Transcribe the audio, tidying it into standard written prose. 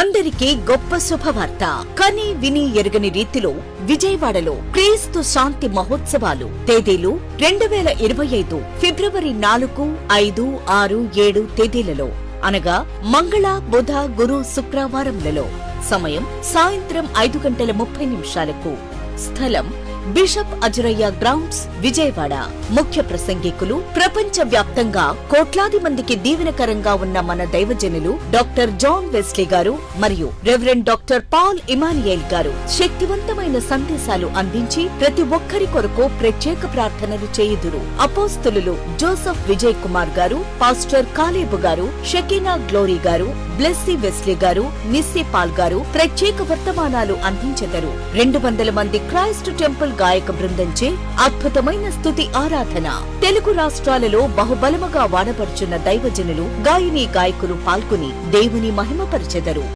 అందరికీ గొప్ప శుభవార్త. కని విని ఎరుగని రీతిలో విజయవాడలో క్రీస్తు శాంతి మహోత్సవాలు. తేదీలు 2025 ఫిబ్రవరి 4, 5, 6, 7 తేదీలలో అనగా మంగళ, బుధ, గురు, శుక్రవారంలలో. సమయం సాయంత్రం 5:30 స్థలం బిషప్ అజరయ్య గ్రౌండ్స్, విజయవాడ. ముఖ్య ప్రసంగికులు ప్రపంచ వ్యాప్తంగా కోట్లాది మందికి దీవెనకరంగా ఉన్న మన దైవజనులు డాక్టర్ జాన్ వెస్లీ గారు మరియు రెవరెండ్ డాక్టర్ పాల్ ఇమానియేల్ గారు శక్తివంతమైన సందేశాలు అందించి ప్రతి ఒక్కరి కొరకు ప్రత్యేక ప్రార్థనలు చేయుదురు. అపోస్తలులు జోసెఫ్ విజయ్ కుమార్ గారు, పాస్టర్ కాలేబు గారు, షకీనా గ్లోరీ గారు, బ్లెస్సీ వెస్లీ గారు, నిస్సీ పాల్ గారు ప్రత్యేక వర్తమానాలు అందించెదరు. 200 మంది క్రైస్ట్ టెంపుల్ గాయక బృందంచే అద్భుతమైన స్తుతి ఆరాధన. తెలుగు రాష్ట్రాలలో బహుబలముగా వాడబడుచున్న దైవజనులు, గాయనీ గాయకులు పాల్గొని దేవుని మహిమపరచెదరు.